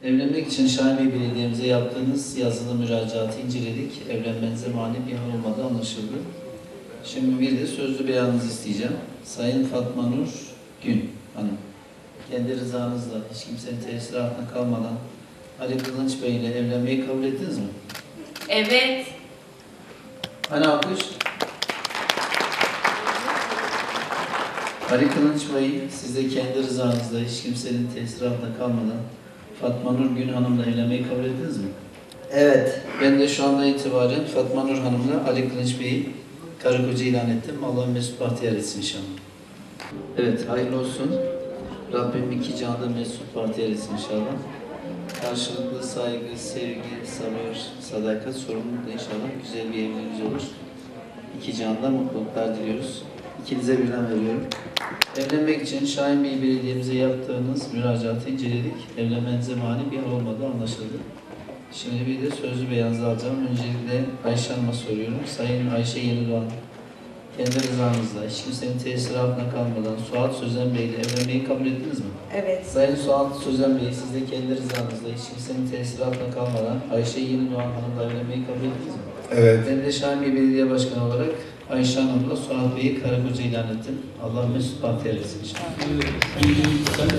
Evlenmek için Şahin Bey Belediye'mize yaptığınız yazılı müracaatı inceledik. Evlenmenize mani bir hal olmadığı anlaşıldı. Şimdi bir de sözlü beyanınızı isteyeceğim. Sayın Fatma Nur Gün Hanım, kendi rızanızla hiç kimsenin tesiri altında kalmadan Ali Kılınç Bey ile evlenmeyi kabul ettiniz mi? Evet. Hani alkış? Ali Kılınç Bey, siz de kendi rızanızla hiç kimsenin tesiri altında kalmadan Fatma Nur Gün Hanım'la evlenmeyi kabul ettiniz mi? Evet. Ben de şu anda itibaren Fatma Nur Hanım'la Ali Kılınç Bey'i karı koca ilan ettim. Allah mesut bahtiyar etsin inşallah. Evet, hayırlı olsun. Rabbim iki canda mesut bahtiyar etsin inşallah. Karşılıklı saygı, sevgi, sabır, sadakat, sorumluluk da inşallah güzel bir evliliğiniz olur. İki canda mutluluklar diliyoruz. İkinize birden veriyorum. Evlenmek için Şahin Bey Belediye'mize yaptığınız müracaatı inceledik. Evlenmenize mani bir hal olmadığı anlaşıldı. Şimdi bir de sözlü beyanınızı alacağım. Öncelikle Ayşe Hanım'a soruyorum. Sayın Ayşe Yenidoğan, kendi rızanızla, hiç kimsenin tesiri altına kalmadan Suat Sözen Bey ile evlenmeyi kabul ettiniz mi? Evet. Sayın Suat Sözen Bey, siz de kendi rızanızla, hiç kimsenin tesiri altına kalmadan Ayşe Yenidoğan Hanım'la evlenmeyi kabul ettiniz mi? Evet. Ben de Şahin Bey Belediye Başkanı olarak Ayşe Hanım'la Suat Bey'i karı koca ilan ettim. Allah mesut bahtiyar etsin inşallah.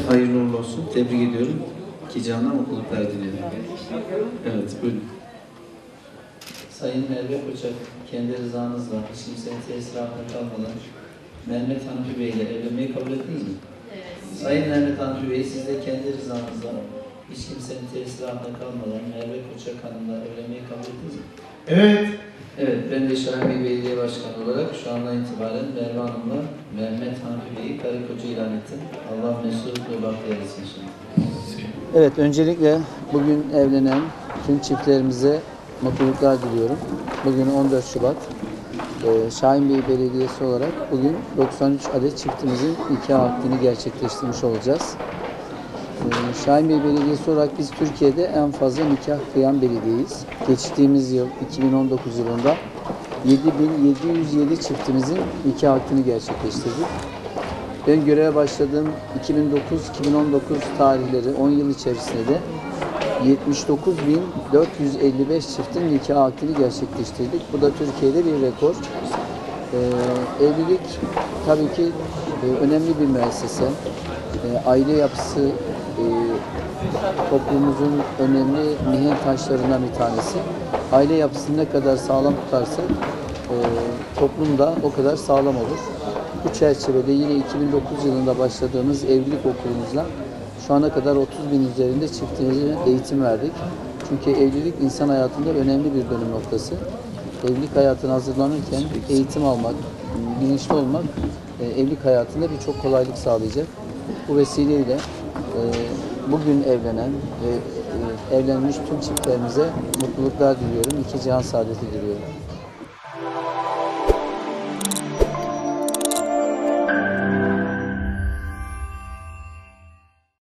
Hayırlı uğurlu olsun. Tebrik ediyorum. İki canına mutluluklar diliyorum. Evet, buyurun. Sayın Merve Koçak, kendi rızanızla, hiç kimsenin tesiri altında kalmadan Mehmet Hanfi Bey ile evlenmeyi kabul ettiniz mi? Evet. Sayın Mehmet Hanfi Bey, siz de kendi rızanızla, hiç kimsenin tesiri altında kalmadan Merve Koçak Hanım'la evlenmeyi kabul ettiniz mi? Evet. Evet, ben de Şahin Bey Belediye Başkanı olarak şu andan itibaren Merve Hanım'la Mehmet Hanfi Bey'i karı koca ilan ettim. Allah mesut ve bahtiyar etsin şimdi. Evet, öncelikle bugün evlenen tüm çiftlerimize mutluluklar diliyorum. Bugün 14 Şubat. Şahin Bey Belediyesi olarak bugün 93 adet çiftimizin nikah akdini gerçekleştirmiş olacağız. Şahin Bey Belediyesi olarak biz Türkiye'de en fazla nikah kıyan belediyeyiz. Geçtiğimiz yıl 2019 yılında 7.707 çiftimizin nikah akdini gerçekleştirdik. Ben göreve başladığım 2009-2019 tarihleri 10 yıl içerisinde de 79.455 çiftin nikah akdini gerçekleştirdik. Bu da Türkiye'de bir rekor. Evlilik tabii ki önemli bir müessese. Aile yapısı toplumumuzun önemli mihenk taşlarından bir tanesi. Aile yapısını ne kadar sağlam tutarsak toplum da o kadar sağlam olur. Bu çerçevede yine 2009 yılında başladığımız evlilik okulumuzla şu ana kadar 30.000 üzerinde çiftimize eğitim verdik. Çünkü evlilik insan hayatında önemli bir dönüm noktası. Evlilik hayatına hazırlanırken eğitim almak, bilinçli olmak evlilik hayatında birçok kolaylık sağlayacak. Bu vesileyle bugün evlenen ve evlenmiş tüm çiftlerimize mutluluklar diliyorum. İki cihan saadeti diliyorum.